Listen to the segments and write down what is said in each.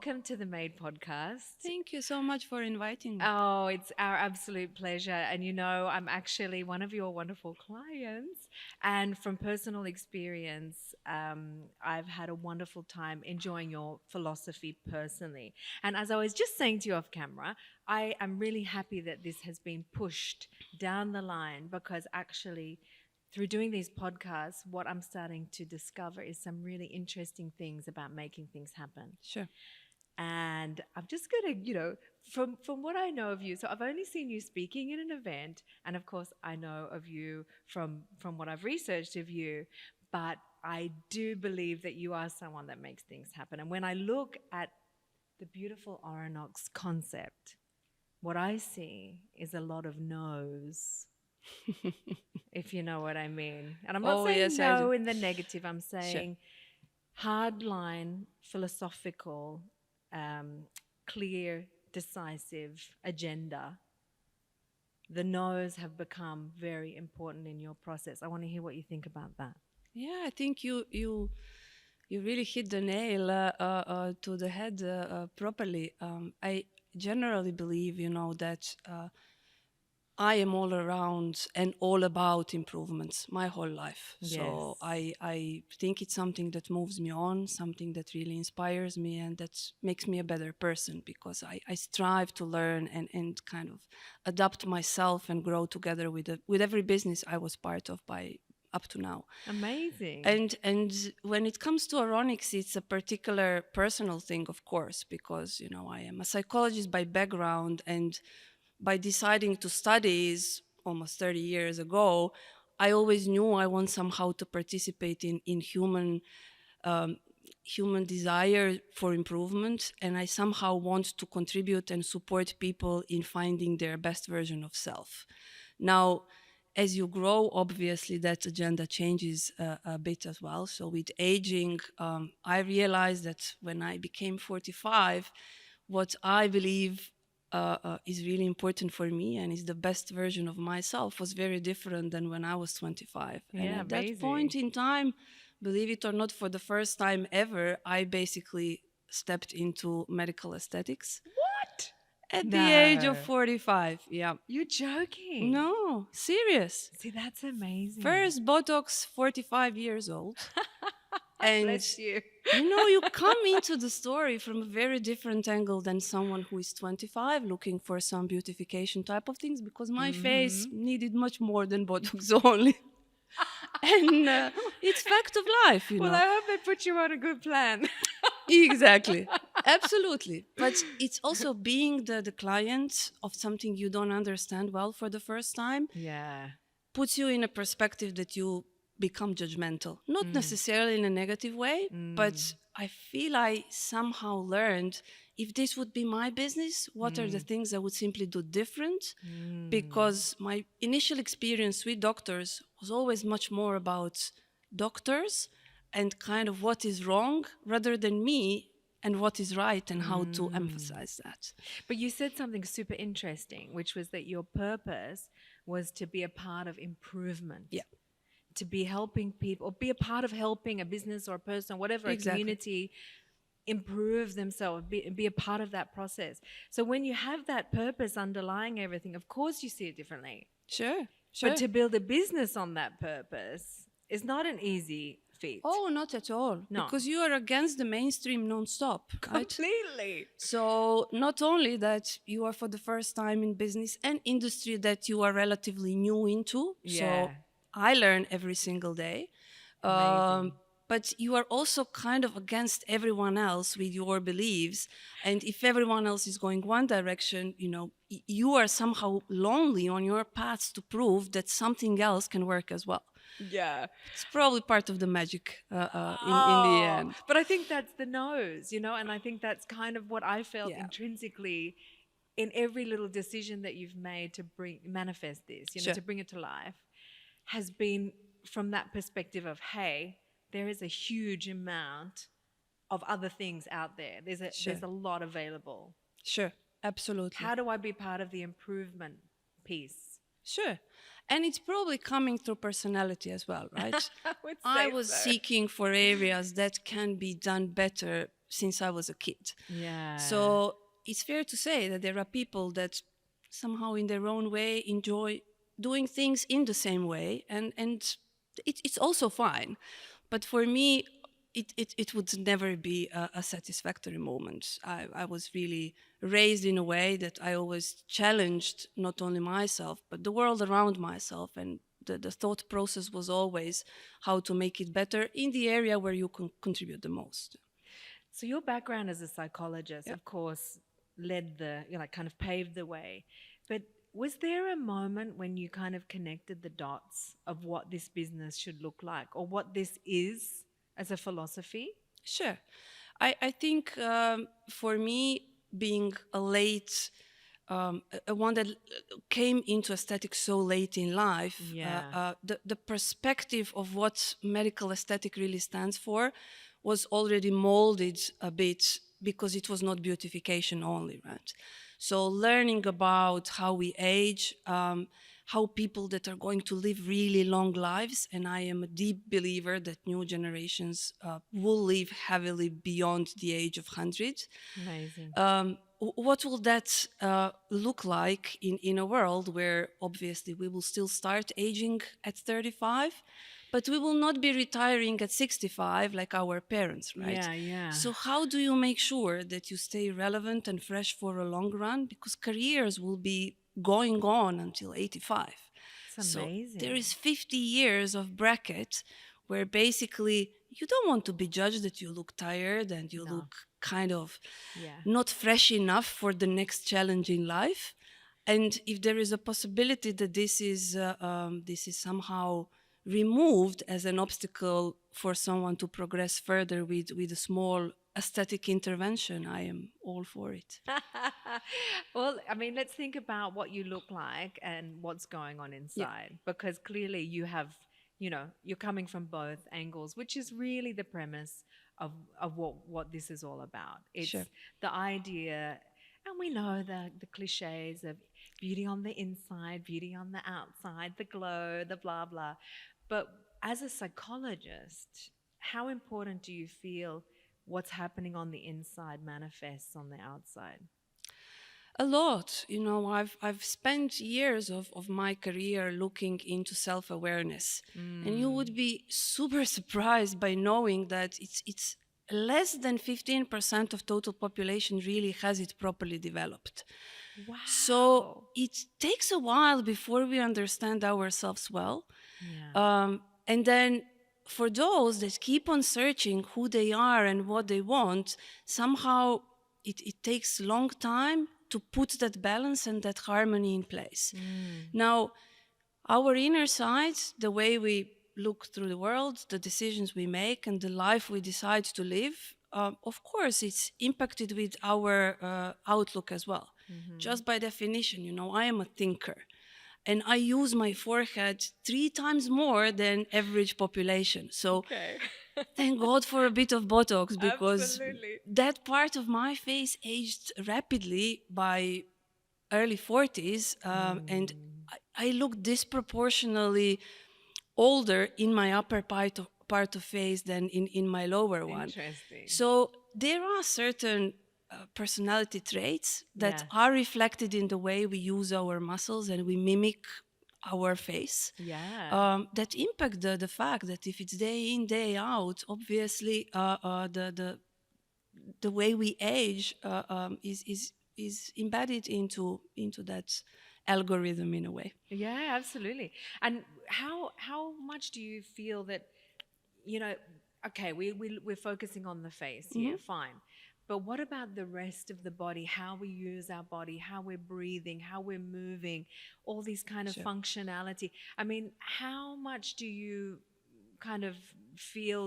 welcome to the Made podcast. Thank you so much for inviting me. Oh, it's our absolute pleasure. And I'm actually one of your wonderful clients. And from personal experience, I've had a wonderful time enjoying your philosophy personally. And as I was just saying to you off camera, I am really happy that this has been pushed down the line because actually, through doing these podcasts, what I'm starting to discover is some really interesting things about making things happen. Sure. And I'm just gonna, from what I know of you, so I've only seen you speaking in an event, and of course I know of you from what I've researched of you, but I do believe that you are someone that makes things happen. And when I look at the beautiful Ouronyx concept, what I see is a lot of no's, if you know what I mean. And I'm not Oh, saying yes, I no do. in the negative. I'm Sure. saying hardline, philosophical, clear, decisive agenda. The no's have become very important in your process. I want to hear what you think about that. Yeah, I think you really hit the nail to the head properly. I generally believe, that I am all around and all about improvements my whole life. So Yes. I think it's something that moves me on, something that really inspires me and that makes me a better person because I strive to learn and kind of adapt myself and grow together with every business I was part of by up to now. Amazing. And when it comes to Ouronyx, it's a particular personal thing, of course, because I am a psychologist by background, and by deciding to study almost 30 years ago, I always knew I want somehow to participate in human desire for improvement, and I somehow want to contribute and support people in finding their best version of self. Now, as you grow, obviously that agenda changes a bit as well. So with aging, I realized that when I became 45, what I believe is really important for me and is the best version of myself was very different than when I was 25. And Yeah, at that amazing. point in time, believe it or not, for the first time ever, I basically stepped into medical aesthetics What? at the age of No. 45. Yeah. You're joking. No, serious. See, that's amazing. First Botox, 45 years old. And Bless you. you come into the story from a very different angle than someone who is 25 looking for some beautification type of things because my face needed much more than Botox only. And it's fact of life, Well, I hope they put you on a good plan. Exactly. Absolutely. But it's also being the client of something you don't understand well for the first time Yeah. puts you in a perspective that you become judgmental. Not necessarily in a negative way, but I feel I somehow learned if this would be my business, what are the things I would simply do different? Because my initial experience with doctors was always much more about doctors and kind of what is wrong rather than me and what is right and how to emphasize that. But you said something super interesting, which was that your purpose was to be a part of improvement. Yeah, To be helping people, or be a part of helping a business or a person, whatever, a exactly. community improve themselves, be a part of that process. So when you have that purpose underlying everything, of course you see it differently. Sure. But to build a business on that purpose is not an easy feat. Oh, not at all. No. Because you are against the mainstream non-stop. Right? Completely. So not only that you are for the first time in business and industry that you are relatively new into. Yeah. So I learn every single day. Amazing. But you are also kind of against everyone else with your beliefs. And if everyone else is going one direction, you are somehow lonely on your paths to prove that something else can work as well. Yeah. It's probably part of the magic in the end. But I think that's the nose, and I think that's kind of what I felt Yeah. intrinsically in every little decision that you've made to manifest this, Sure. to bring it to life, has been from that perspective of, hey, there is a huge amount of other things out there. There's a lot available. Sure, absolutely. How do I be part of the improvement piece? Sure. And it's probably coming through personality as well, right? would I say was so. seeking for areas that can be done better since I was a kid. Yeah. So it's fair to say that there are people that somehow in their own way enjoy doing things in the same way, and it's also fine. But for me, it would never be a satisfactory moment. I was really raised in a way that I always challenged not only myself, but the world around myself. And the thought process was always how to make it better in the area where you can contribute the most. So your background as a psychologist, Yeah. of course, led the, you know, like kind of paved the way. But was there a moment when you kind of connected the dots of what this business should look like or what this is as a philosophy? Sure. I think for me, being a late, a one that came into aesthetics so late in life, Yeah. the perspective of what medical aesthetic really stands for was already molded a bit because it was not beautification only, right? So learning about how we age, how people that are going to live really long lives, and I am a deep believer that new generations will live heavily beyond the age of 100. Amazing. What will that look like in a world where obviously we will still start aging at 35, but we will not be retiring at 65 like our parents, right? Yeah, yeah. So how do you make sure that you stay relevant and fresh for a long run? Because careers will be going on until 85. It's So there amazing. is 50 years of bracket where basically you don't want to be judged that you look tired and you No. look kind of Yeah. not fresh enough for the next challenge in life. And if there is a possibility that this is somehow removed as an obstacle for someone to progress further with a small aesthetic intervention, I am all for it. Well, I mean, let's think about what you look like and what's going on Yeah, inside, because clearly you have, you know, you're coming from both angles, which is really the premise of what this is all about. It's sure. the idea, and we know the cliches of beauty on the inside, beauty on the outside, the glow, the blah blah. But as a psychologist, how important do you feel what's happening on the inside manifests on the outside? A lot. You know, I've spent years of my career looking into self-awareness. And you would Mm. be super surprised by knowing that it's less than 15% of total population really has it properly developed. So Wow. it takes a while before we understand ourselves well. Yeah. And then for those that keep on searching who they are and what they want, somehow it takes a long time to put that balance and that harmony in place. Mm. Now, our inner side, the way we look through the world, the decisions we make, and the life we decide to live, of course, it's impacted with our outlook as well. Mm-hmm. Just by definition, you know, I am a thinker and I use my forehead 3 times more than average population. So Okay. thank God for a bit of Botox because Absolutely. that part of my face aged rapidly by early 40s, and Mm. I look disproportionately older in my upper part of face than in my lower one. Interesting. So there are certain personality traits that Yes. are reflected in the way we use our muscles and we mimic our face, Yeah. that impact the fact that if it's day in day out, obviously the way we age is embedded into that algorithm in a way. Yeah, absolutely. And how much do you feel that, you know, okay, we're focusing on the face Mhm. here, fine. But what about the rest of the body? How we use our body, how we're breathing, how we're moving, all these kind of Sure. functionality. I mean, how much do you kind of feel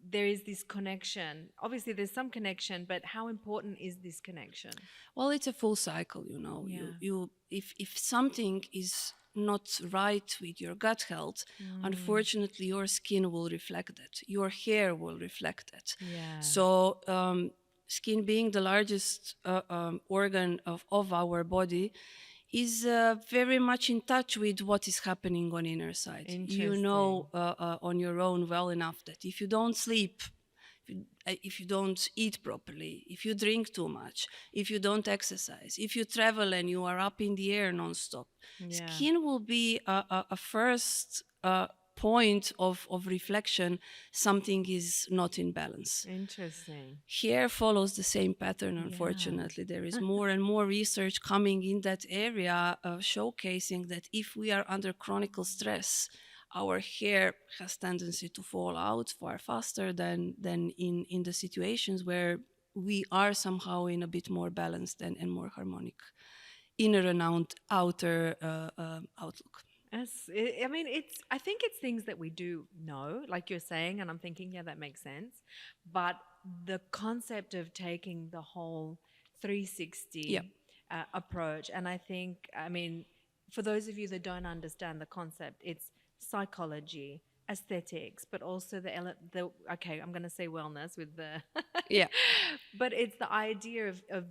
there is this connection? Obviously, there's some connection, but how important is this connection? Well, it's a full cycle, you know. Yeah. You if something is not right with your gut health, Mm, unfortunately, your skin will reflect that. Your hair will reflect that. yeah. So, skin being the largest organ of our body is very much in touch with what is happening on inner side. You Interesting. know on your own well enough that if you don't sleep, if if you don't eat properly, if you drink too much, if you don't exercise, if you travel and you are up in the air nonstop, Yeah. skin will be a first point of reflection. Something is not in balance. Interesting. Hair follows the same pattern, Yeah. unfortunately. There is more and more research coming in that area, showcasing that if we are under chronic stress, our hair has tendency to fall out far faster than in the situations where we are somehow in a bit more balanced and more harmonic inner and outer outlook. Yes, I mean, I think it's things that we do know, like you're saying, and I'm thinking, yeah, that makes sense. But the concept of taking the whole Yeah, 360 approach, and I think, I mean, for those of you that don't understand the concept, it's psychology, aesthetics, but also the okay, I'm going to say wellness with the, yeah, but it's the idea of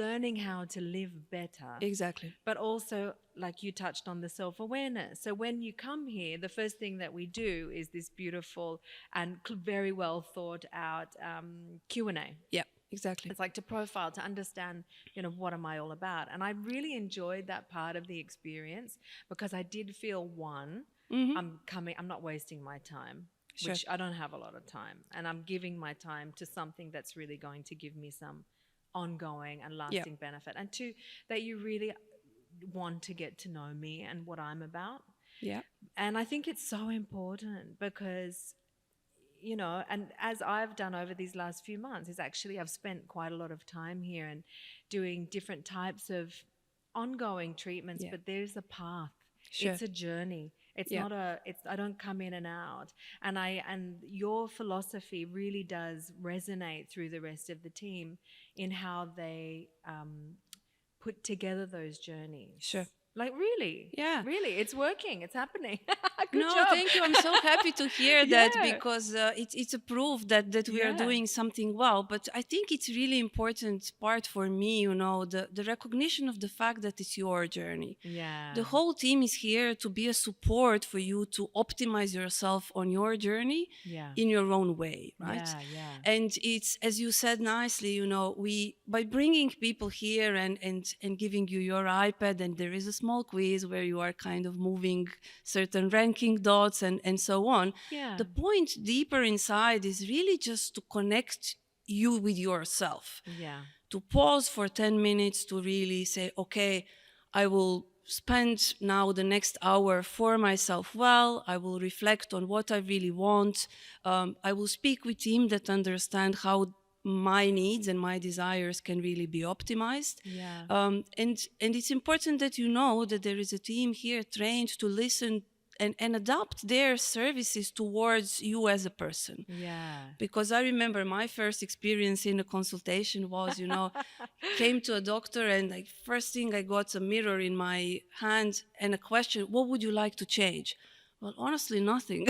learning how to live better, exactly. but also like you touched on, the self-awareness. So when you come here, the first thing that we do is this beautiful and very well thought out Q&A. Yeah, exactly. It's like to profile, to understand, what am I all about? And I really enjoyed that part of the experience because I did feel, one, Mm-hmm. I'm not wasting my time, Sure. which I don't have a lot of time, and I'm giving my time to something that's really going to give me some ongoing and Yeah, lasting benefit. And two, that you really want to get to know me and what I'm about. yeah, And I think it's so important because, and as I've done over these last few months, is actually I've spent quite a lot of time here and doing different types of ongoing treatments, yeah, but there's a path. sure. It's a journey. It's Yeah, not a it's I don't come in and out. And your philosophy really does resonate through the rest of the team in how they put together those journeys. sure. Like really, Yeah. really, it's working. It's happening. Good No, job. thank you. I'm so happy to hear that Yeah. because it's a proof that we are Yeah. doing something well. But I think it's really important part for me, the recognition of the fact that it's your journey. Yeah. The whole team is here to be a support for you to optimize yourself on your journey Yeah. in your own way, right? Yeah. Yeah. And it's, as you said nicely, we, by bringing people here and giving you your iPad, and there is a small quiz where you are kind of moving certain ranking dots and so on. Yeah. The point deeper inside is really just to connect you with yourself, Yeah. to pause for 10 minutes to really say, okay, I will spend now the next hour for myself well. I will reflect on what I really want. I will speak with team that understand how my needs and my desires can really be optimized. Yeah. And it's important that you know that there is a team here trained to listen and adapt their services towards you as a person. Yeah. Because I remember my first experience in a consultation was, came to a doctor, and like first thing I got a mirror in my hand and a question, what would you like to change? Well, honestly, nothing.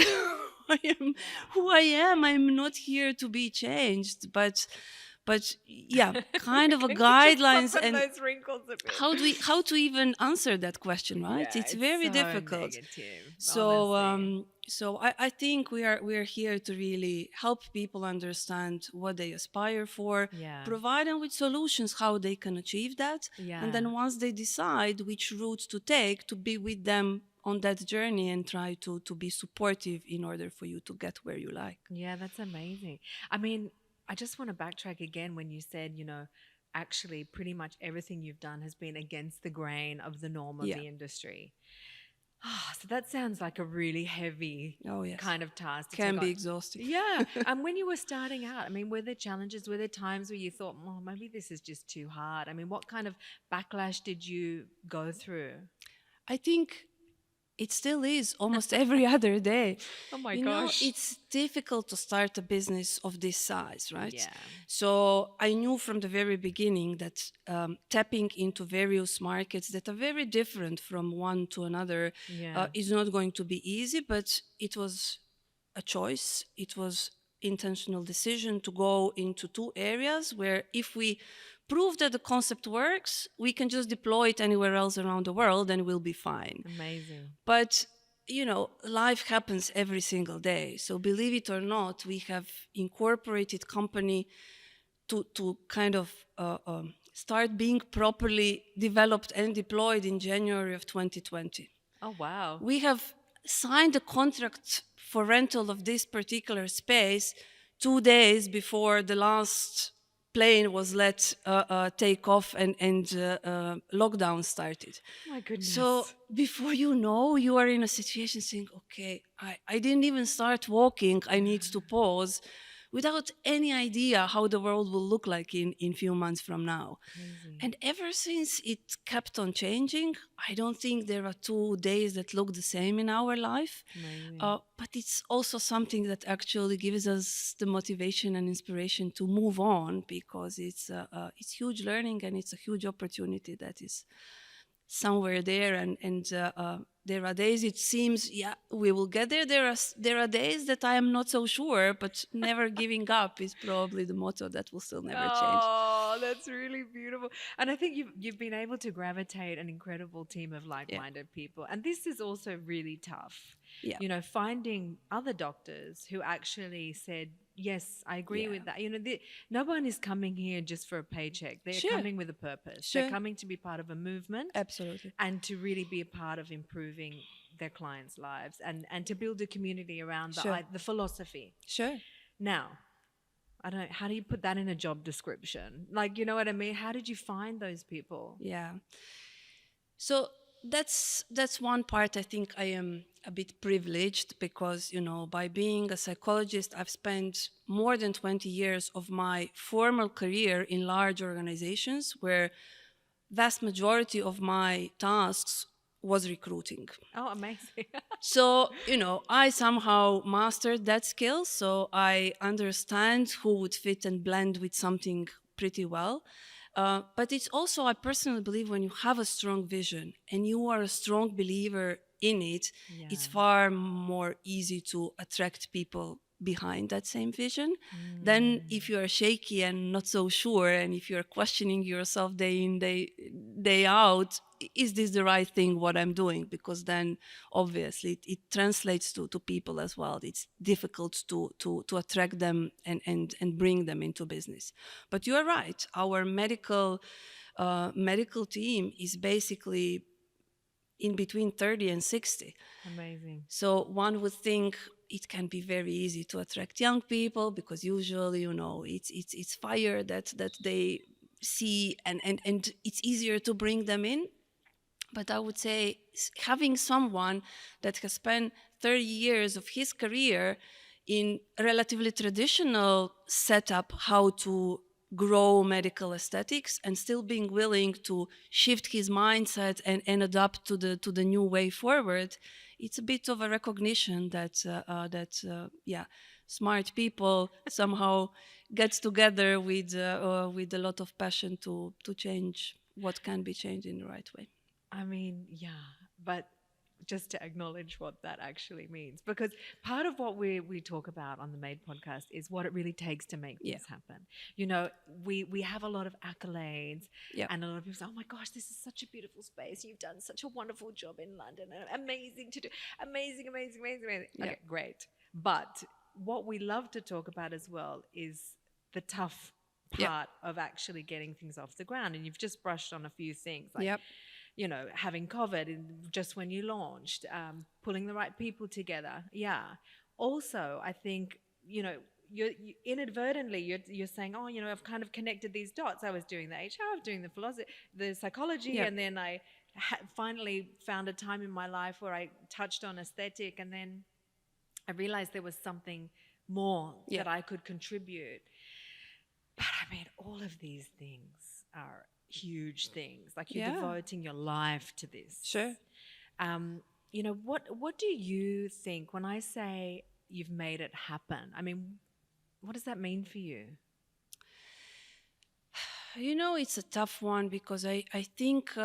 I am who I am. I'm not here to be changed, but yeah, kind of a Can you just guidelines soften and those wrinkles a bit? how to even answer that question, right? Yeah, It's it's very so difficult. negative, So honestly. I think we are here to really help people understand what they aspire for, Yeah. provide them with solutions how they can achieve that, and Yeah. then once they decide which route to take, to be with them on that journey and try to be supportive in order for you to get where you like. Yeah, that's amazing. I mean, I just want to backtrack again when you said, actually pretty much everything you've done has been against the grain of the norm of Yeah. the industry. Ah, so that sounds like a really heavy Oh yes. kind of task to take Can be on. exhausting. Yeah. And when you were starting out, I mean, were there challenges? Were there times where you thought, oh, maybe this is just too hard? I mean, what kind of backlash did you go through? I think it still is almost every other day. Oh my gosh. It's difficult to start a business of this size, right? Yeah. So I knew from the very beginning that tapping into various markets that are very different from one to another Yeah. is not going to be easy, but it was a choice. It was intentional decision to go into two areas where if we prove that the concept works, we can just deploy it anywhere else around the world and we'll be fine. Amazing. But life happens every single day. So believe it or not, we have incorporated company to kind of start being properly developed and deployed in January of 2020. Oh, wow. We have signed a contract for rental of this particular space 2 days before the last plane was let take off and lockdown started. My So goodness. before you know, you are in a situation saying, okay, I didn't even start walking, I need to pause, without any idea how the world will look like in few months from now. Crazy. And ever since it kept on changing, I don't think there are 2 days that look the same in our life. Amazing. But it's also something that actually gives us the motivation and inspiration to move on, because it's huge learning and it's a huge opportunity that is somewhere there. And there are days it seems, yeah, we will get there. There are days that I am not so sure, but never giving up is probably the motto that will still never change. Oh, that's really beautiful. And I think you've been able to gravitate an incredible team of Yeah, like-minded people. And this is also really tough. yeah, Finding other doctors who actually said, "Yes, I agree yeah. with that." No one is coming here just for a paycheck. They're Sure, coming with a purpose. They're sure, coming to be part of a movement absolutely. and to really be a part of improving their clients' lives and to build a community around Sure, the philosophy. sure. Now, I don't know, how do you put that in a job description? Like, you know what I mean? How did you find those people? Yeah. So that's one part. I think I am a bit privileged because, by being a psychologist, I've spent more than 20 years of my formal career in large organizations where vast majority of my tasks was recruiting. Oh, amazing. So, I somehow mastered that skill. So I understand who would fit and blend with something pretty well. But it's also, I personally believe, when you have a strong vision and you are a strong believer in it, it's Yeah. far more easy to attract people behind that same vision than Mm. if you are shaky and not so sure, and if you're questioning yourself day in, day out, is this the right thing what I'm doing? Because then obviously it translates to people as well. It's difficult to attract them and bring them into business. But you are right, our medical team is basically in between 30 and 60. Amazing. So one would think it can be very easy to attract young people because usually, it's fire that they see, and it's easier to bring them in. But I would say having someone that has spent 30 years of his career in a relatively traditional setup, how to grow medical aesthetics, and still being willing to shift his mindset and adapt to the new way forward, it's a bit of a recognition that yeah, smart people somehow gets together with a lot of passion to change what can be changed in the right way. I mean, yeah, but just to acknowledge what that actually means, because part of what we talk about on the Made podcast is what it really takes to make Yeah, things happen. We have a lot of accolades, yeah, and a lot of people say, "Oh my gosh, this is such a beautiful space. You've done such a wonderful job in London. Amazing to do. Amazing, amazing, amazing, amazing." yeah, Okay, great. But what we love to talk about as well is the tough yeah, part of actually getting things off the ground. And you've just brushed on a few things like, yeah, having COVID just when you launched, pulling the right people together. Yeah. Also, I think, you inadvertently you're saying, oh, I've kind of connected these dots. I was doing the HR, I was doing the philosophy, the psychology, yeah, and then I finally found a time in my life where I touched on aesthetic, and then I realized there was something more yeah, that I could contribute. But I mean, all of these things are huge things. Like, you're yeah. devoting your life to this. Sure. What do you think when I say you've made it happen? I mean, what does that mean for you? It's a tough one because I think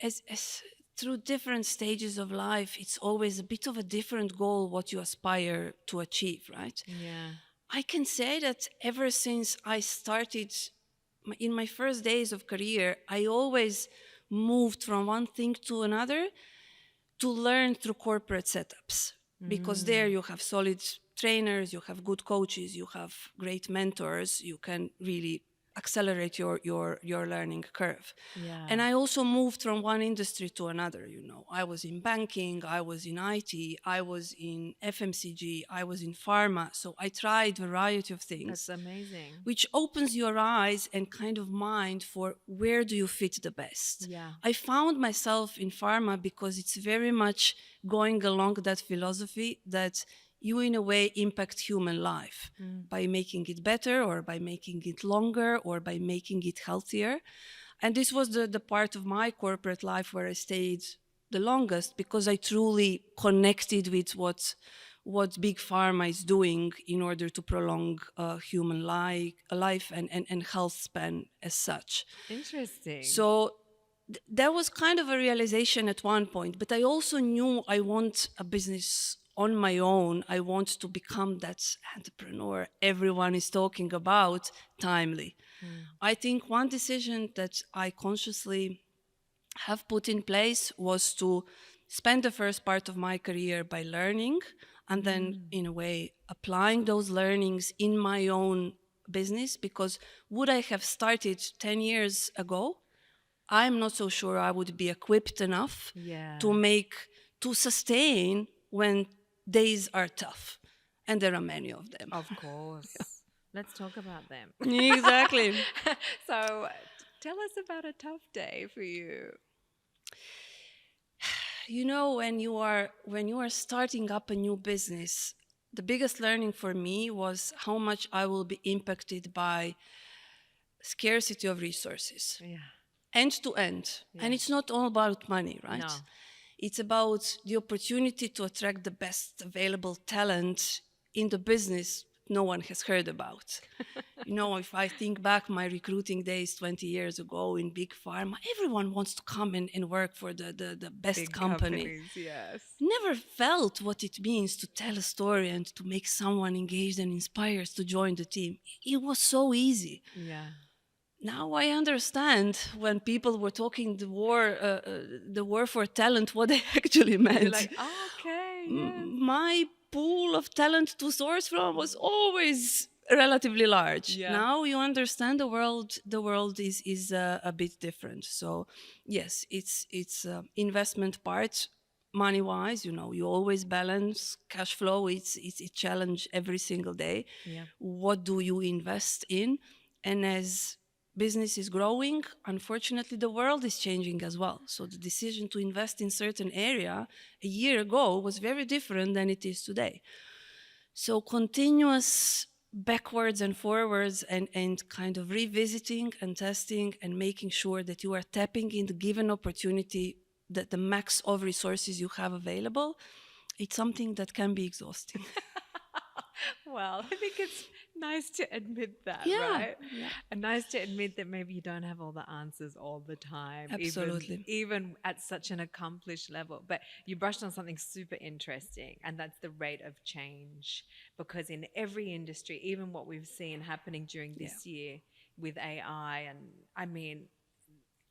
as through different stages of life, it's always a bit of a different goal what you aspire to achieve, right? Yeah. I can say that ever since I started in my first days of career, I always moved from one thing to another to learn through corporate setups, because there Mm. you have solid trainers, you have good coaches, you have great mentors, you can really accelerate your learning curve. Yeah. And I also moved from one industry to another. I was in banking, I was in IT, I was in FMCG, I was in pharma. So I tried a variety of That's things, amazing. which opens your eyes and kind of mind for where do you fit the best. Yeah. I found myself in pharma because it's very much going along that philosophy that you, in a way, impact human life Mm. by making it better or by making it longer or by making it healthier. And this was the part of my corporate life where I stayed the longest, because I truly connected with what big pharma is doing in order to prolong human life and health span as such. Interesting. So that was kind of a realization at one point, but I also knew I want a business on my own. I want to become that entrepreneur everyone is talking about, timely. Mm. I think one decision that I consciously have put in place was to spend the first part of my career by learning, and then, Mm. in a way, applying those learnings in my own business. Because would I have started 10 years ago, I'm not so sure I would be equipped enough Yeah. to make, to sustain when days are tough. And there are many of them. Of course. Let's talk about them. Exactly. So, tell us about a tough day for you. When you are starting up a new business, the biggest learning for me was how much I will be impacted by scarcity of resources, Yeah. end to end. And Yeah. it's not all about money, right? No. It's about the opportunity to attract the best available talent in the business no one has heard about. If I think back my recruiting days 20 years ago in big pharma, everyone wants to come and work for the best Big company. companies, yes. Never felt what it means to tell a story and to make someone engaged and inspired to join the team. It was so easy. Yeah. Now I understand when people were talking the war for talent, what they actually You're meant. like, oh, okay, yes. My pool of talent to source from was always relatively large. Yeah. Now you understand the world is a bit different. So yes, it's investment part, money wise. You always balance cash flow. It's a challenge every single day. Yeah. What do you invest in? And as business is growing, unfortunately the world is changing as well. So the decision to invest in certain area a year ago was very different than it is today. So continuous backwards and forwards, and kind of revisiting and testing and making sure that you are tapping in the given opportunity, that the max of resources you have available, it's something that can be exhausting. Well, I think it's nice to admit that, Yeah, right? yeah, And nice to admit that maybe you don't have all the answers all the time, even absolutely. even at such an accomplished level. But you brushed on something super interesting, and that's the rate of change. Because in every industry, even what we've seen happening during Yeah, this year with AI, and I mean,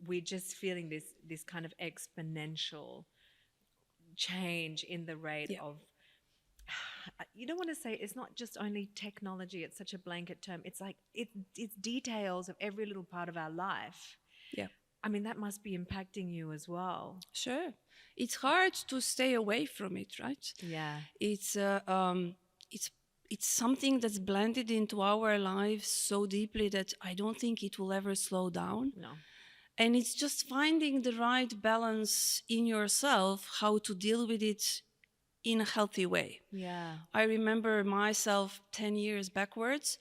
we're just feeling this kind of exponential change in the rate yeah, of, you don't want to say it's not just only technology, it's such a blanket term. It's like it's details of every little part of our life. yeah. I mean, that must be impacting you as well. Sure. It's hard to stay away from it, right? Yeah. It's uh, um, it's it's something that's blended into our lives so deeply that I don't think it will ever slow down. No. And it's just finding the right balance in yourself, how to deal with it in a healthy way. Yeah. I remember myself 10 years backwards,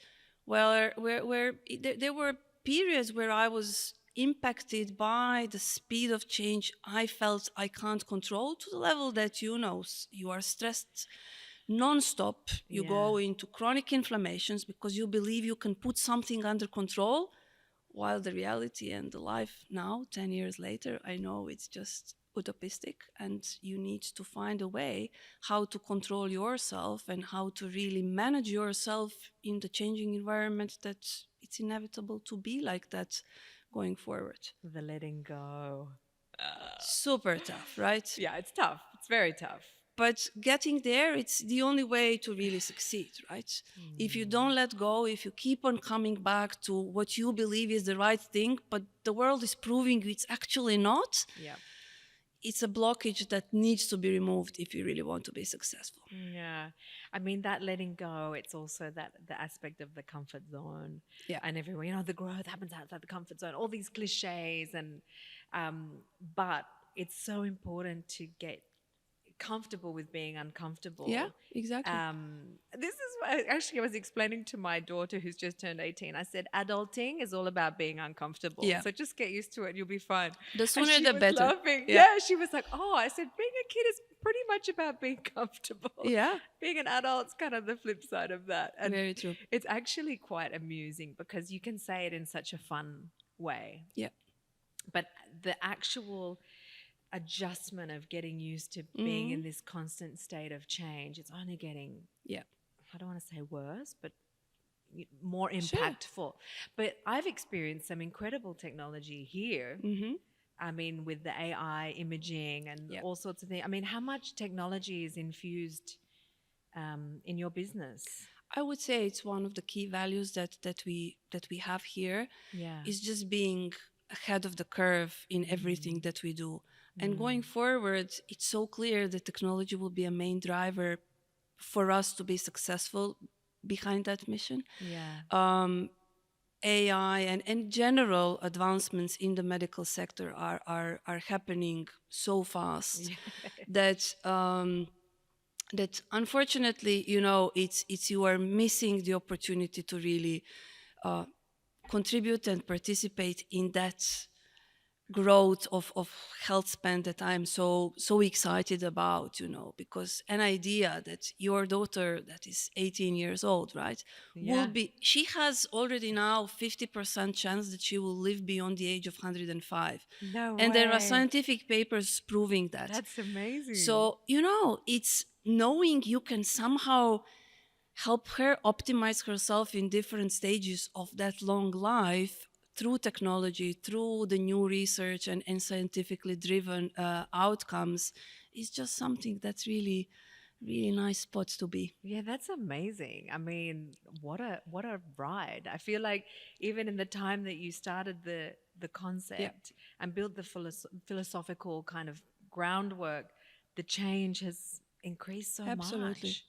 where there were periods where I was impacted by the speed of change I felt I can't control, to the level that, you are stressed non-stop. You Yeah. go into chronic inflammations because you believe you can put something under control, while the reality and the life now, 10 years later, I know it's just utopistic, and you need to find a way how to control yourself and how to really manage yourself in the changing environment that it's inevitable to be like that going forward. The letting go. Uh, Super tough, right? yeah, it's tough. It's very tough. But getting there, it's the only way to really succeed, right? If you don't let go, if you keep on coming back to what you believe is the right thing, but the world is proving it's actually not, Yeah. it's a blockage that needs to be removed if you really want to be successful. Yeah. I mean, that letting go, it's also that the aspect of the comfort zone Yeah. and everyone, the growth happens outside the comfort zone, all these cliches um, but it's so important to get comfortable with being Yeah, uncomfortable. exactly. This is what actually I was explaining to my daughter who's just turned 18. I said, adulting is all about being uncomfortable. Yeah. So just get used to it, you'll be fine. The And sooner she the was better. laughing. Yeah. Yeah, she was like, oh, I said, being a kid is pretty much about being comfortable. Yeah. Being an adult's kind of the flip side of that. And Very true. it's actually quite amusing because you can say it in such a fun way. Yeah. But the actual adjustment of getting used to being Hmm. in this constant state of change, it's only getting, Yeah. I don't want to say worse, but more Sure. impactful. But I've experienced some incredible technology here. Hmm. I mean, with the AI imaging and Yeah. all sorts of things. I mean, how much technology is infused in your business? I would say it's one of the key values that we have here Yeah. is just being ahead of the curve in everything that we do. And going forward, it's so clear that technology will be a main driver for us to be successful behind that mission. Yeah. AI and general advancements in the medical sector are happening so fast Yeah. that that unfortunately, it's you are missing the opportunity to really contribute and participate in that growth of health span that I'm so excited about, because an idea that your daughter that is 18 years old, right, will Yeah. be she has already now 50% chance that she will live beyond the age of 105. No And there are way. scientific papers proving that. That's amazing. So, it's knowing you can somehow help her optimize herself in different stages of that long life through technology, through the new research and scientifically driven outcomes is just something that's really, really nice spot to be. Yeah, that's amazing. I mean, what a ride. I feel like even in the time that you started the Yeah, concept and built the philosophical kind of groundwork, the change has increased so absolutely. much.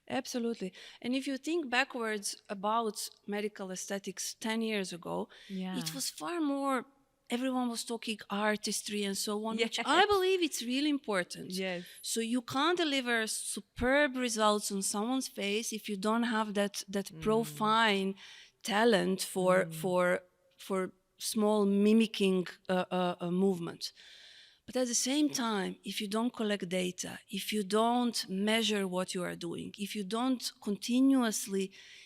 Absolutely. And if you think backwards about medical aesthetics 10 years ago, it Yeah. was far more, everyone was talking artistry and so on, which I Yes. believe it's really important. Yes. So you can't deliver superb results on someone's face if you don't have that Mm. profile talent for Mm. for for small mimicking movement. But at the same time, if you don't collect data, if you don't measure what you are doing, if you don't continuously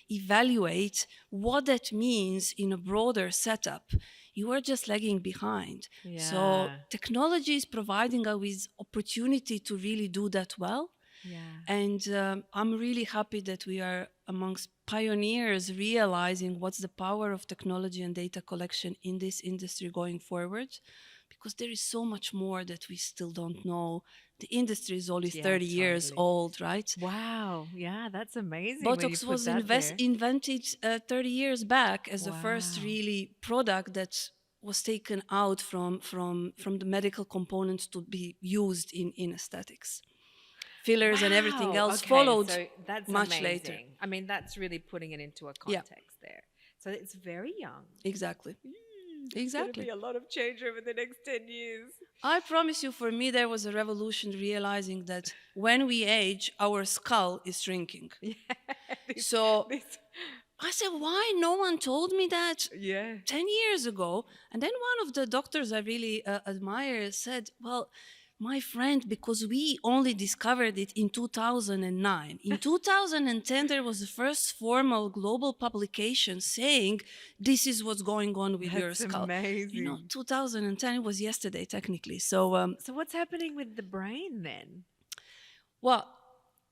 evaluate what that means in a broader setup, you are just lagging behind. So Yeah. technology is providing us with opportunity to really do that well. Yeah. And I'm really happy that we are amongst pioneers realizing what's the power of technology and data collection in this industry going forward, because there is so much more that we still don't know. The industry is only Yeah, 30 years totally. old, right? Wow. Yeah, that's amazing when you Botox put was that there. invented 30 years back as the first Wow. really product that was taken out from the medical components to be used in aesthetics. Fillers and everything Wow. else Okay, followed so that's much later. amazing. I mean, that's really putting it into a Yeah, context there. So it's very young. exactly. There's going to Exactly. be a lot of change over the next 10 years. I promise you, for me, there was a revolution realizing that when we age, our skull is shrinking. Yeah. This, So this, I said, why no one told me that yeah. 10 years ago? And then one of the doctors I really admire said, well, my friend, because we only discovered it in 2009. In 2010, there was the first formal global publication saying this is what's going on with your That's skull. amazing. 2010, it was yesterday, technically. So, So what's happening with the brain then? well,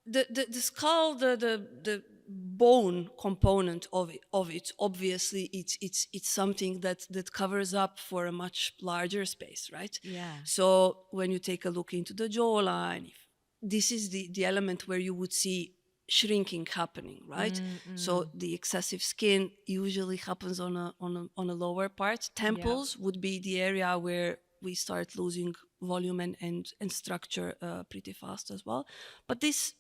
the skull, the bone component of it obviously it's something that covers up for a much larger space, right? Yeah. So when you take a look into the jawline, if this is the element where you would see shrinking happening, right? So Mm-mm. the excessive skin usually happens on a lower part. Yeah. Temples would be the area where we start losing volume and structure pretty fast as well. But this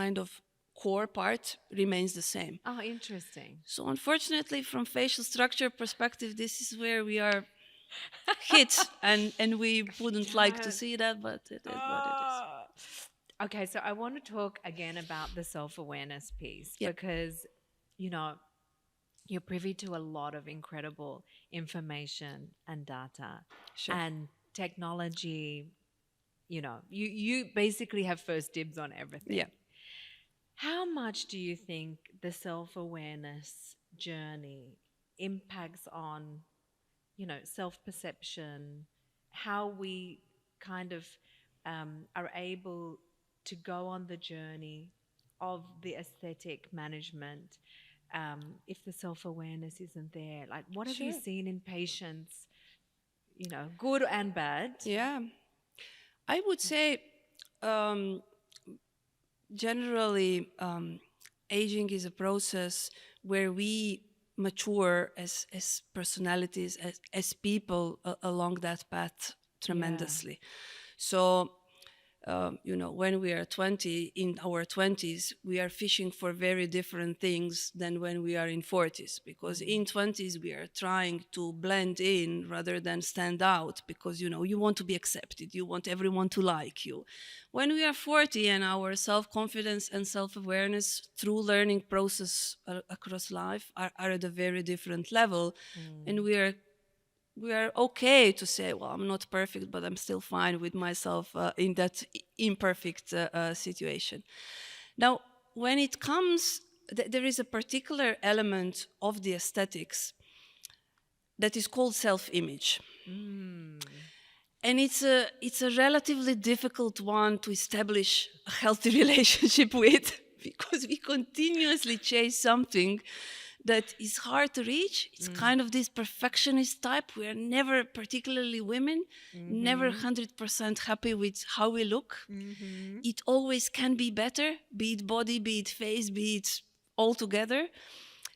kind of core part remains the same. Oh, interesting. So unfortunately, from facial structure perspective, this is where we are hit, and we wouldn't like to Yes. see that, but it is what it is. Oh. Okay, so I want to talk again about the self awareness piece Yeah, because, you know, you're privy to a lot of incredible information and data sure. and technology. You basically have first dibs on Yeah, everything. How much do you think the self awareness journey impacts on, self perception, how we kind of are able to go on the journey of the aesthetic management if the self awareness isn't there? Like, what have you sure. seen in patients, good and bad? Yeah, I would say um, generally aging is a process where we mature as personalities, as people along that path Yeah. tremendously. So when we are 20, in our 20s, we are fishing for very different things than when we are in 40s. Because Mm. in 20s, we are trying to blend in rather than stand out because, you want to be accepted. You want everyone to like you. When we are 40 and our self-confidence and self-awareness through learning process across life are at a very different level. And Mm. we are okay to say, well, I'm not perfect, but I'm still fine with myself in that imperfect situation. Now, when it comes, there is a particular element of the aesthetics that is called self-image. Mm. And it's a relatively difficult one to establish a healthy relationship with because we continuously chase something that is hard to reach. It's Mm. kind of this perfectionist type. We are never, particularly women, never Mm-hmm. 100% happy with how we look. Mm-hmm. It always can be better, be it body, be it face, be it all together.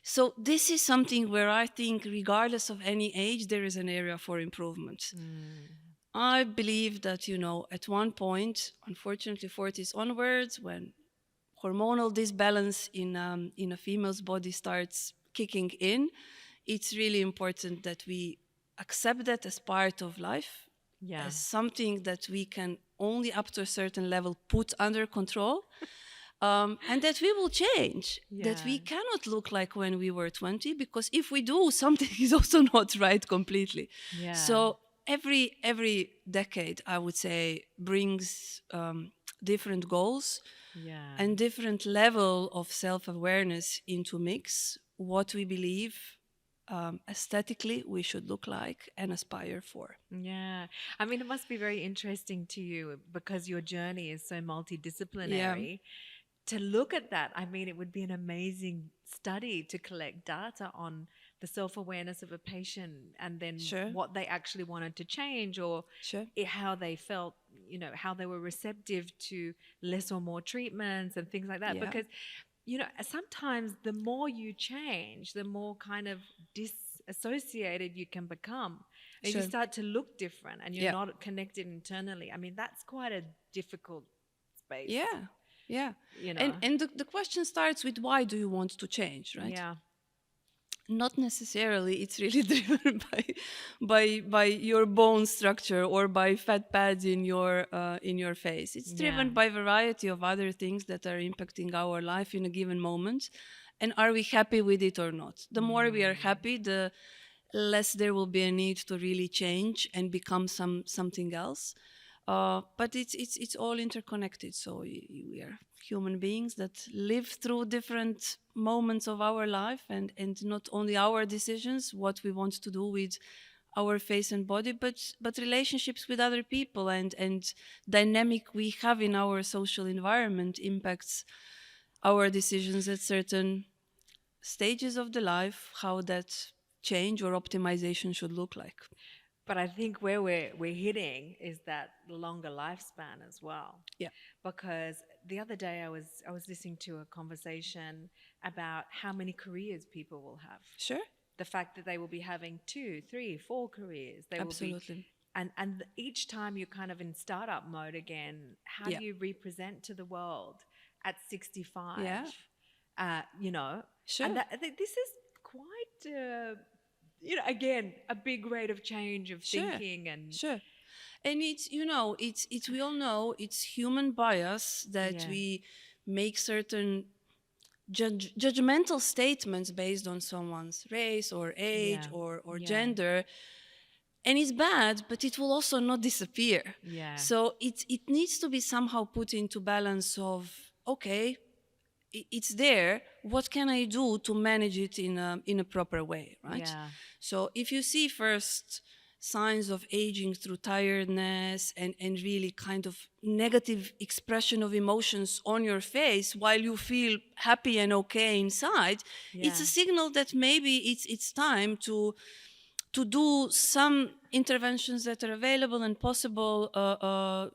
So this is something where I think, regardless of any age, there is an area for improvement. Mm. I believe that, at one point, unfortunately, 40s onwards, when hormonal disbalance in a female's body starts kicking in, it's really important that we accept that as part of life, Yeah. as something that we can only up to a certain level put under control, and that we will change, that Yeah. we cannot look like when we were 20, because if we do, something is also not right completely. Yeah. So every decade, I would say, brings different goals Yeah. and different level of self-awareness into mix, what we believe aesthetically we should look like and aspire for. Yeah. I mean, it must be very interesting to you because your journey is so Yeah, multidisciplinary. To look at that, I mean, it would be an amazing study to collect data on the self awareness of a patient and then sure, what they actually wanted to change or sure. how they felt, how they were receptive to less or more treatments and things like that. Yeah, Because, sometimes the more you change, the more kind of disassociated you can become. And if you sure. start to look different and you're Yeah, not connected internally, I mean, that's quite a difficult space, yeah, yeah. you And know. and the question starts with, why do you want to change, right? Yeah. Not necessarily it's really driven by your bone structure or by fat pads in your face. It's Yeah. driven by a variety of other things that are impacting our life in a given moment, and are we happy with it or not? The more we are Mm. happy, the less there will be a need to really change and become something else. But it's all interconnected. So we are human beings that live through different moments of our life, and not only our decisions, what we want to do with our face and body, but relationships with other people, and dynamic we have in our social environment impacts our decisions at certain stages of the life, how that change or optimization should look like. But I think where we're hitting is that longer lifespan as well. Yeah, Because the other day I was listening to a conversation about how many careers people will have. sure, The fact that they will be having two, three, four careers. They will be, absolutely. and each time you're kind of in startup mode again, how Yeah, do you represent to the world at 65? yeah, And sure, that this is quite, again, a big rate of change of sure, thinking and sure. And it's, it's we all know it's human bias that yeah, we make certain judgmental statements based on someone's race or age yeah, or yeah, gender, and it's bad, but it will also not disappear. yeah, So it needs to be somehow put into balance of, okay, it's there, what can I do to manage it in a proper way, right? yeah, So if you see first signs of aging through tiredness and really kind of negative expression of emotions on your face while you feel happy and okay inside, it's yeah. a signal that maybe it's time to do some interventions that are available and possible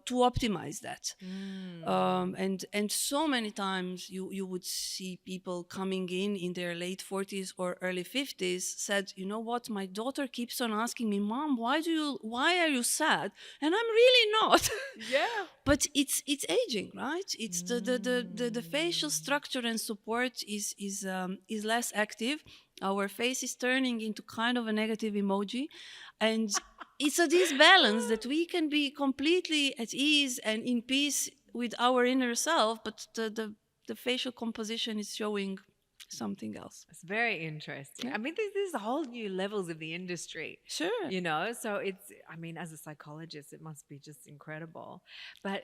to optimize that. Mm. And so many times you would see people coming in their late 40s or early 50s said, you know what, my daughter keeps on asking me, mom, why are you sad? And I'm really not. Yeah. But it's aging, right? It's the facial Mm. structure and support is less active. Our face is turning into kind of a negative emoji, and it's a disbalance that we can be completely at ease and in peace with our inner self, but the facial composition is showing something else. It's very interesting. Yeah, I mean, there's whole new levels of the industry, sure. So I mean, as a psychologist, it must be just incredible. But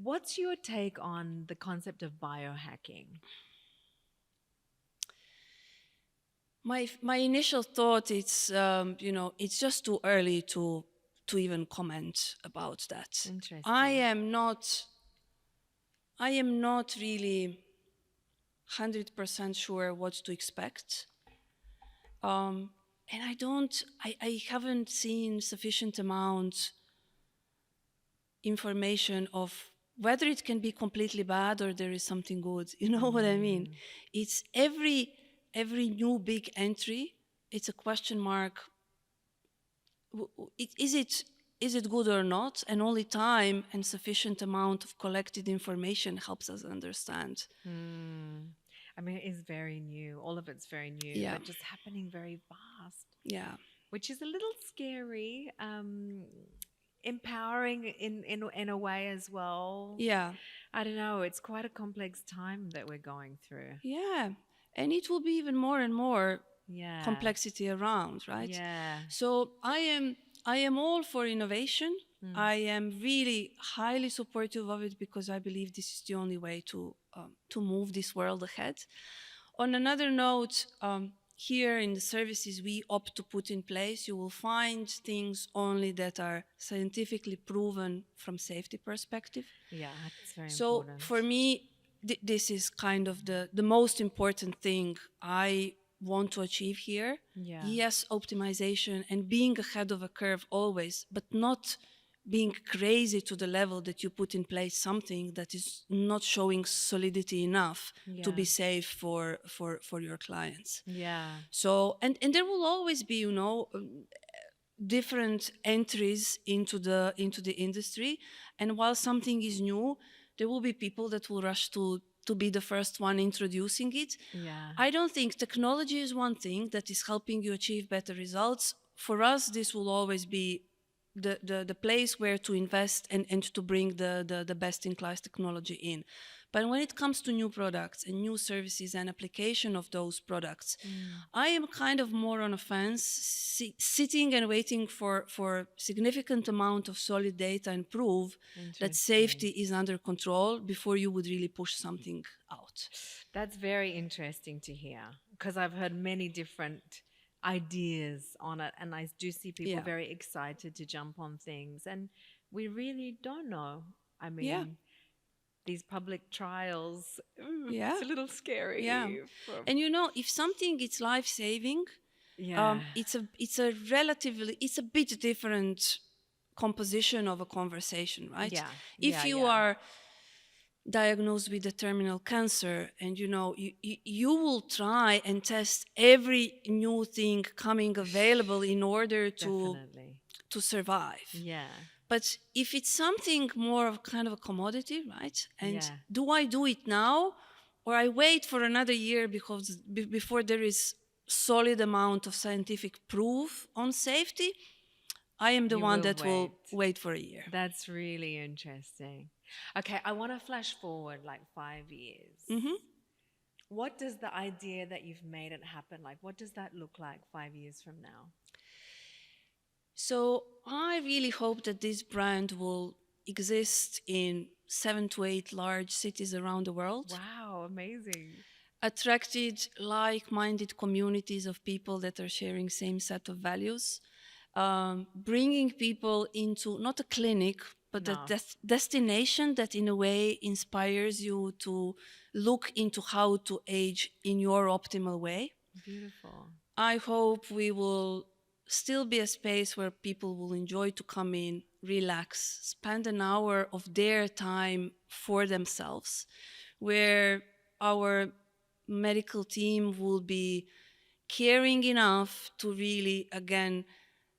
what's your take on the concept of biohacking? My initial thought, it's just too early to even comment about that. I Interesting. am not I am not really 100% sure what to expect. And I haven't seen sufficient amount information of whether it can be completely bad or there is something good. You know what I mean? Mm. It's every new big entry, it's a question mark. Is it good or not? And only time and sufficient amount of collected information helps us understand. Mm. I mean, it is very new. All of it's very new, Yeah, but just happening very fast, yeah, which is a little scary, empowering in a way as well. yeah, I don't know. It's quite a complex time that we're going through. yeah. And it will be even more and more Yeah. complexity around, right? Yeah. So I am all for innovation. Mm. I am really highly supportive of it because I believe this is the only way to move this world ahead. On another note, here in the services we opt to put in place, you will find things only that are scientifically proven from safety perspective. Yeah, it's very So for important. me, this is kind of the most important thing I want to achieve here. Yeah. Yes, optimization and being ahead of a curve always, but not being crazy to the level that you put in place something that is not showing solidity enough to Yeah. be safe for your clients. Yeah. So and there will always be, different entries into the industry, and while something is new, there will be people that will rush to be the first one introducing it. Yeah. I don't think technology is one thing that is helping you achieve better results. For us, this will always be the place where to invest and to bring the best in class technology in. But when it comes to new products and new services and application of those products, Mm. I am kind of more on a fence, sitting and waiting for significant amount of solid data and prove that Interesting. safety is under control before you would really push something out. That's very interesting to hear because I've heard many different ideas on it, and I do see people Yeah, very excited to jump on things, and we really don't know. I yeah, mean, these public trials, ooh, yeah, it's a little yeah. scary. And if something is life saving, Yeah. It's a bit different composition of a conversation, right? Yeah. If Yeah. you Yeah. are diagnosed with a terminal cancer and you will try and test every new thing coming available in order Definitely. to survive. Yeah. But if it's something more of kind of a commodity, right? And Yeah. do I do it now, or I wait for another year because before there is solid amount of scientific proof on safety? I am the You one will that will wait. wait for a year. That's really interesting. Okay, I want to flash forward like 5 years. Hmm. What does the idea that you've made it happen like? What does that look like 5 years from now? So I really hope that this brand will exist in 7 to 8 large cities around the world, Wow, amazing. attracted like-minded communities of people that are sharing same set of values, bringing people into not a clinic but a No, destination that in a way inspires you to look into how to age in your optimal way. beautiful. I hope we will still be a space where people will enjoy to come in, relax, spend an hour of their time for themselves, where our medical team will be caring enough to really, again,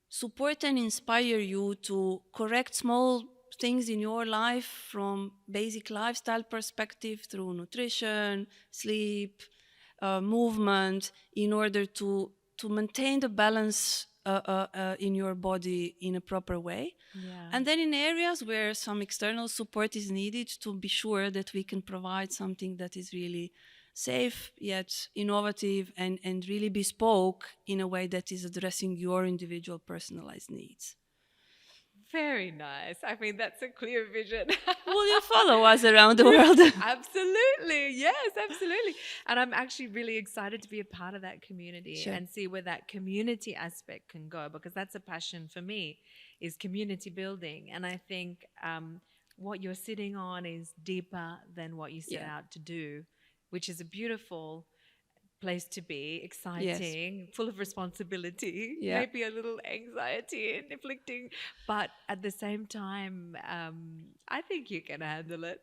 support and inspire you to correct small things in your life from basic lifestyle perspective through nutrition, sleep, movement, in order to maintain the balance in your body in a proper way. Yeah. And then in areas where some external support is needed, to be sure that we can provide something that is really safe yet innovative and really bespoke in a way that is addressing your individual personalized needs. Very nice. I mean, that's a clear vision. Will you follow us around the Yeah, world? absolutely. Yes, absolutely. And I'm actually really excited to be a part of that community Sure. and see where that community aspect can go because that's a passion for me is community building. And I think what you're sitting on is deeper than what you set Yeah. out to do, which is a beautiful place to be, Yes. exciting, full of responsibility, Yeah. maybe a little anxiety and inflicting, but at the same time, I think you can handle it.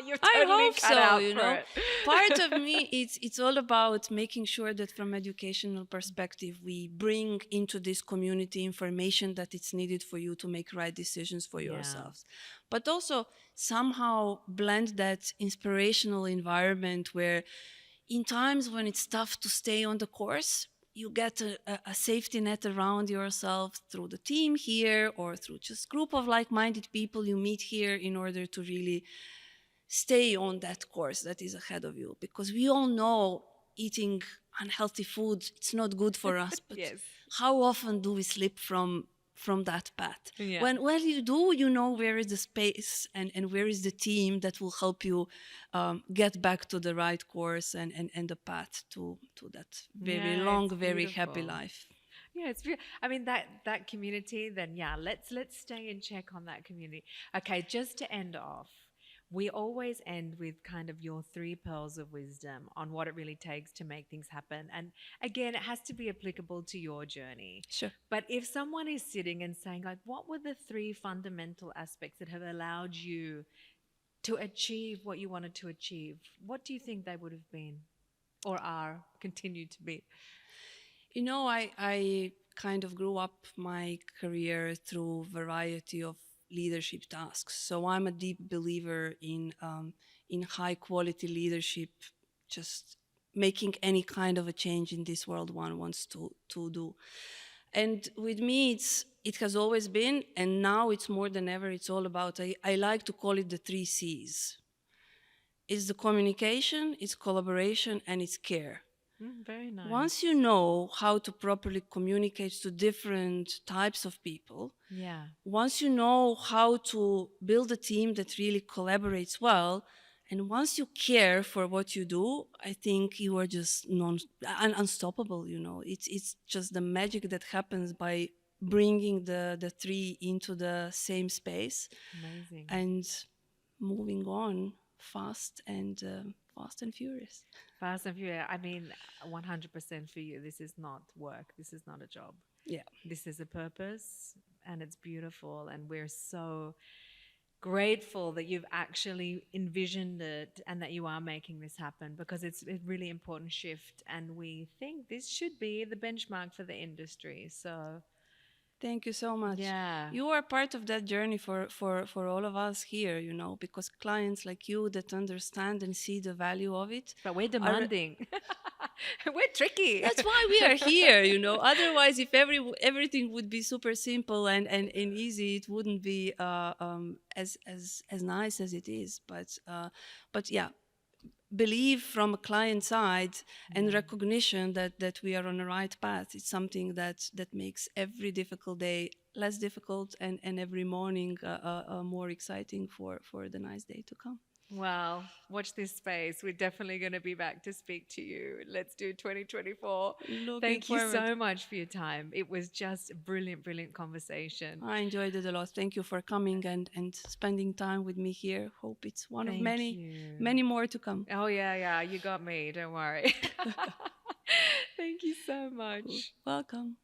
You're I totally hope cut so, out for it. Part of me, it's all about making sure that from educational perspective we bring into this community information that it's needed for you to make right decisions for Yeah, yourselves. But also somehow blend that inspirational environment where in times when it's tough to stay on the course, you get a safety net around yourself through the team here or through just group of like-minded people you meet here in order to really stay on that course that is ahead of you, because we all know eating unhealthy food, it's not good for us, but yes, how often do we slip from that path? yeah. When you do, you know where is the space and where is the team that will help you get back to the right course and the path to that very Yeah, long, it's very happy beautiful. life. Yeah, I mean that community. Then yeah, let's stay in check on that community. Okay, just to end off, we always end with kind of your three pearls of wisdom on what it really takes to make things happen. And again, it has to be applicable to your journey. Sure. But if someone is sitting and saying like, what were the three fundamental aspects that have allowed you to achieve what you wanted to achieve? What do you think they would have been, or are continue to be? I kind of grew up my career through variety of leadership tasks. So I'm a deep believer in high quality leadership, just making any kind of a change in this world one wants to do. And with me, it has always been, and now it's more than ever. It's all about I like to call it the 3 C's. It's the communication, it's collaboration, and it's care. Very Once nice. you know how to properly communicate to different types of people, Yeah. once you know how to build a team that really collaborates well, and once you care for what you do, I think you are just unstoppable. It's just the magic that happens by bringing the three into the same space Amazing. and moving on fast and furious. Fast and Furious. I mean, 100% for you. This is not work. This is not a job. Yeah. This is a purpose, and it's beautiful. And we're so grateful that you've actually envisioned it and that you are making this happen, because it's a really important shift. And we think this should be the benchmark for the industry. So, Thank you so much. yeah. You are part of that journey for all of us here, you know, because clients like you that understand and see the value of it But we're are. demanding. We're tricky. That's why we are here, you know. Otherwise, if everything would be super simple and easy, it wouldn't be as nice as it is. But yeah, believe from a client side and Yeah. recognition that we are on the right path. It's something that makes every difficult day less difficult and every morning more exciting for the nice day to come. Well, watch this space. We're definitely going to be back to speak to you. Let's do 2024. Looking Thank you forward. so much for your time. It was just a brilliant, brilliant conversation. I enjoyed it a lot. Thank you for coming and spending time with me here. Hope it's one of Thank many, you. many more to come. Oh, yeah, yeah. You got me. Don't worry. Thank you so Cool. much. Welcome.